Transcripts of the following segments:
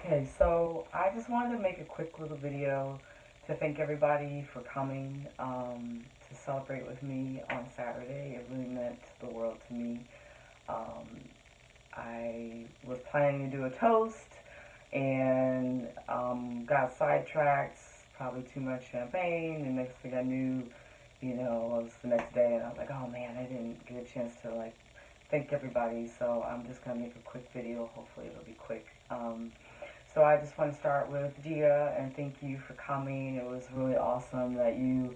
Okay, so I just wanted to make a quick little video to thank everybody for coming to celebrate with me on Saturday. It really meant the world to me. Um, I was planning to do a toast and got sidetracked, probably too much champagne, and next thing I knew, it was the next day and I was like, oh man, I didn't get a chance to thank everybody, so I'm just going to make a quick video. Hopefully it'll be quick. So I just want to start with Gia and thank you for coming. It was really awesome that you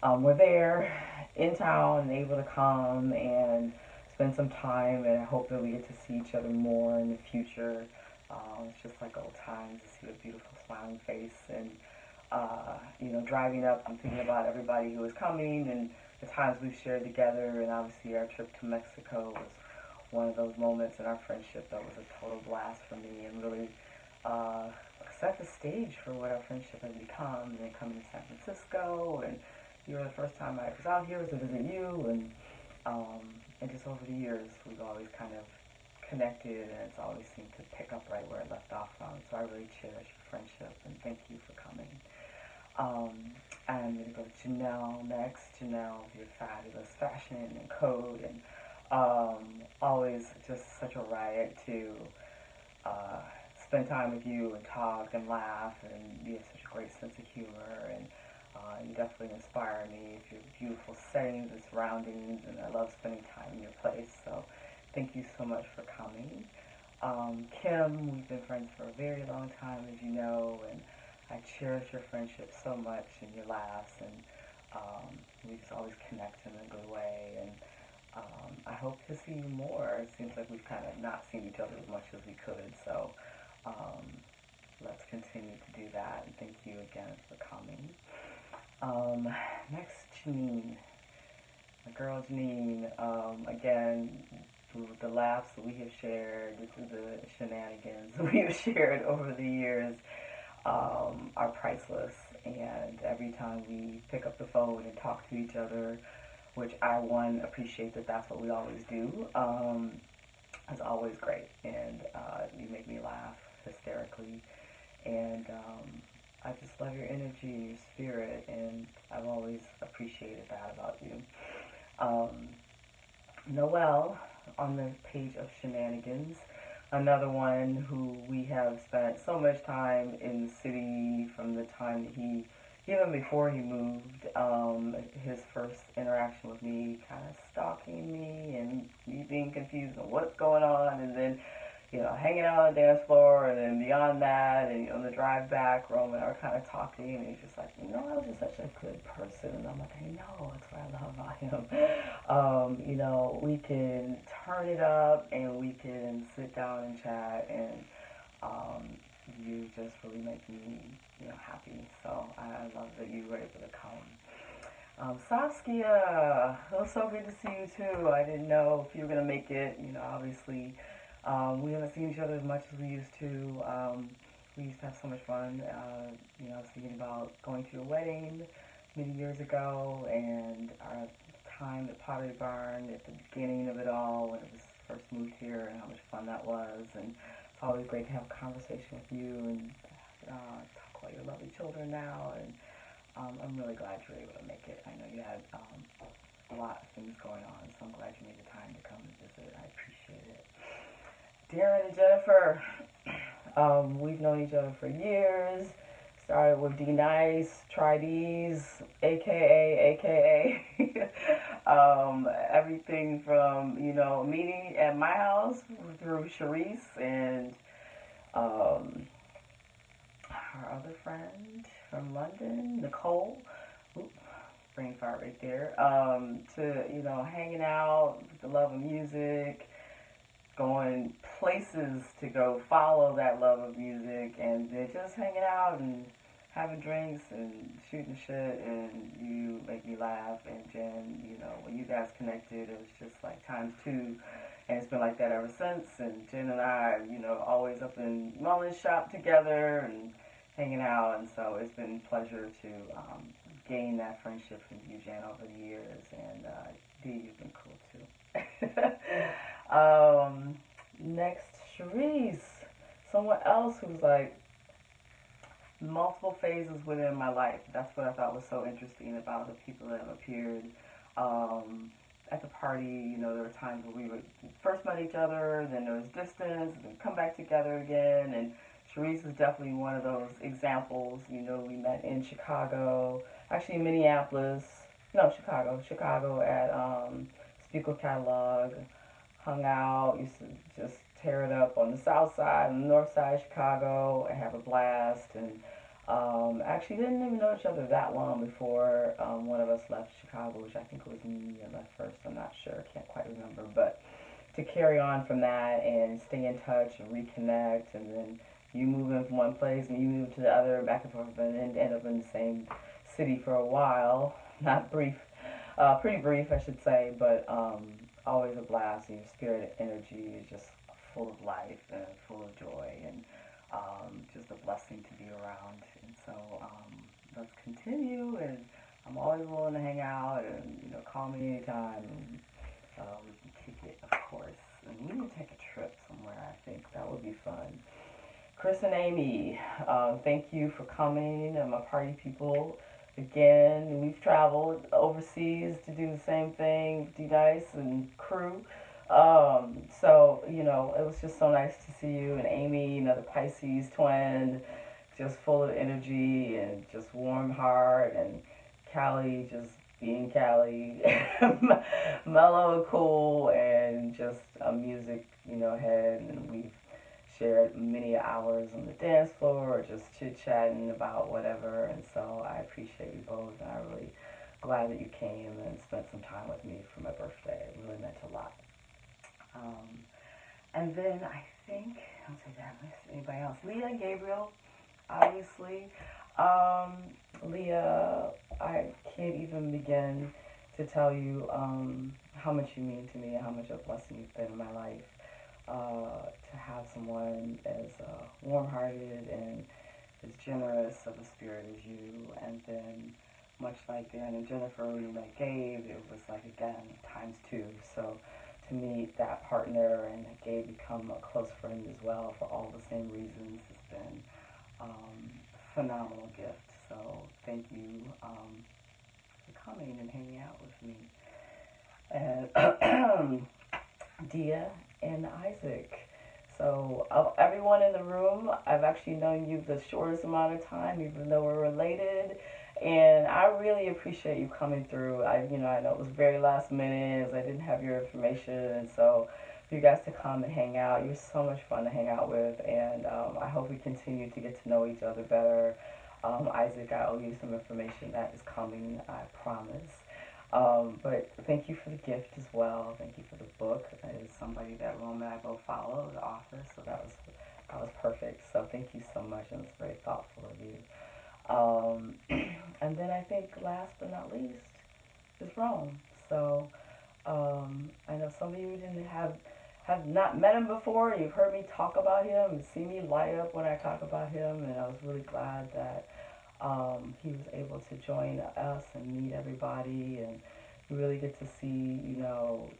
were there in town and able to come and spend some time, and I hope that we get to see each other more in the future. It's just like old times to see a beautiful smiling face. And driving up, I'm thinking about everybody who was coming and the times we've shared together, and obviously our trip to Mexico was one of those moments in our friendship that was a total blast for me and really uh, set the stage for what our friendship has become. And then coming to San Francisco, and you were the first time I was out here to visit you, um, and just over the years we've always kind of connected, and it's always seemed to pick up right where it left off from. So I really cherish your friendship, and thank you for coming. Um, I'm going to go to Janelle next. Janelle, your fabulous fashion and code, and always just such a riot to uh, spend time with you and talk and laugh, and you have such a great sense of humor, and you definitely inspire me with your beautiful settings and surroundings, and I love spending time in your place, so thank you so much for coming. Kim, we've been friends for a very long time, as you know, and I cherish your friendship so much and your laughs, and we just always connect in a good way, and I hope to see you more. It seems like we've kind of not seen each other as much as we could, so um, let's continue to do that, and thank you again for coming. Next, Janine. My girl Janine, again, the laughs that we have shared, the shenanigans we have shared over the years are priceless. And every time we pick up the phone and talk to each other, which I, one, appreciate that that's what we always do, is always great. And you make me laugh hysterically. And I just love your energy and your spirit, and I've always appreciated that about you. Um, Noel, on the page of shenanigans, another one who we have spent so much time in the city from the time that he, even before he moved, his first interaction with me, kind of stalking me and me being confused on what's going on, and then hanging out on the dance floor, and then beyond that, and on the drive back, Rome and I were kind of talking, and he's just like, I was just such a good person, and I'm like, I know, that's what I love about him. We can turn it up, and we can sit down and chat, and you just really make me, happy. So I love that you were able to come. Saskia, it was so good to see you too. I didn't know if you were gonna make it. Obviously, we haven't seen each other as much as we used to. We used to have so much fun. I was thinking about going to your wedding many years ago, and our time at Pottery Barn at the beginning of it all when it was first moved here, and how much fun that was. And it's always great to have a conversation with you and talk about your lovely children now. And I'm really glad you were able to make it. I know you had a lot of things going on, so I'm glad you made the time to come and visit. I appreciate it. Darren and Jennifer, we've known each other for years. Started with D Nice, Try D's, aka. Everything from, meeting at my house through Sharice and um, our other friend from London, Nicole. Oop, brain fart right there. To, hanging out, the love of music, going places to go follow that love of music, and then just hanging out and having drinks and shooting shit, and you make me laugh. And Jen, when you guys connected, it was just like times two, and it's been like that ever since. And Jen and I, always up in Mullins shop together and hanging out, and so it's been a pleasure to gain that friendship from you, Jen, over the years. And Dee, you've been cool too. Next, Sharice. someone else who's like multiple phases within my life. That's what I thought was so interesting about the people that have appeared at the party. You know, there were times where we would first met each other, then there was distance, and then come back together again. And Sharice is definitely one of those examples. You know, we met in Chicago, actually in Minneapolis. No, Chicago at Spiegel Catalog. Hung out, used to just tear it up on the south side and the north side of Chicago and have a blast. And actually didn't even know each other that long before one of us left Chicago, which I think it was me that left first. I'm not sure, can't quite remember. But to carry on from that and stay in touch and reconnect, and then you move in from one place and you move to the other, back and forth, and then end up in the same city for a while. Not brief, pretty brief, I should say, but always a blast. And your spirit energy is just full of life and full of joy, and just a blessing to be around. And so let's continue, and I'm always willing to hang out, and call me anytime. And, we can kick it, of course. And we need to take a trip somewhere. I think that would be fun. Chris and Amy, thank you for coming, and my party people. Again, we've traveled overseas to do the same thing, D-Nice and crew. So, it was just so nice to see you. And Amy, the Pisces twin, just full of energy and just warm heart. And Callie, just being Callie, mellow and cool, and just a music, head. And we've shared many hours on the dance floor or just chit-chatting about whatever. And so I appreciate you both, and I'm really glad that you came and spent some time with me for my birthday. It really meant a lot. And then I think, I'll say that, anybody else? Leah and Gabriel, obviously. Leah, I can't even begin to tell you how much you mean to me and how much of a blessing you've been in my life. To have someone as warm-hearted and as generous of a spirit as you, and then much like Dan and Jennifer, when you met Gabe, it was like, again, times two. So to meet that partner and Gabe become a close friend as well for all the same reasons has been a phenomenal gift. So thank you for coming and hanging out with me. And Dia and Isaac. So of everyone in the room, I've actually known you the shortest amount of time, even though we're related. And I really appreciate you coming through. I know it was very last minute, as I didn't have your information, and so for you guys to come and hang out, you're so much fun to hang out with, and I hope we continue to get to know each other better. Isaac, I owe you some information that is coming, I promise. But thank you for the gift as well. Thank you for the book. It is somebody that Rome and I both follow, the author, so that was perfect. So thank you so much, and it's very thoughtful of you. And then I think last but not least is Rome. So I know some of you didn't have not met him before. You've heard me talk about him and see me light up when I talk about him, and I was really glad that he was able to join us and meet everybody, and you really get to see,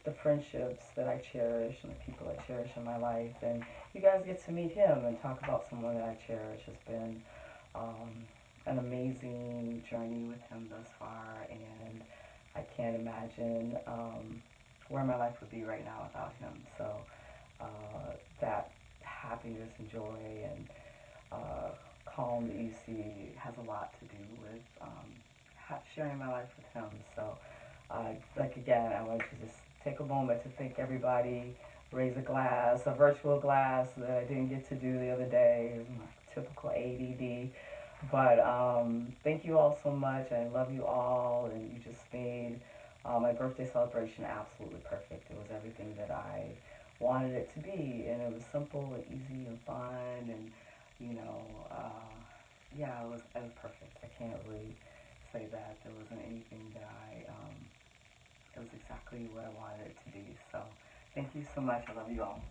the friendships that I cherish and the people I cherish in my life, and you guys get to meet him and talk about someone that I cherish. It's been an amazing journey with him thus far, and I can't imagine where my life would be right now without him. So that happiness and joy and calm that you see has a lot to do with sharing my life with him. So, again, I want to just take a moment to thank everybody, raise a glass, a virtual glass that I didn't get to do the other day, my typical ADD. But thank you all so much. I love you all, and you just made my birthday celebration absolutely perfect. It was everything that I wanted it to be, and it was simple and easy and fun, and yeah, it was perfect. I can't really say that there wasn't anything that it was exactly what I wanted it to be. So thank you so much. I love you all.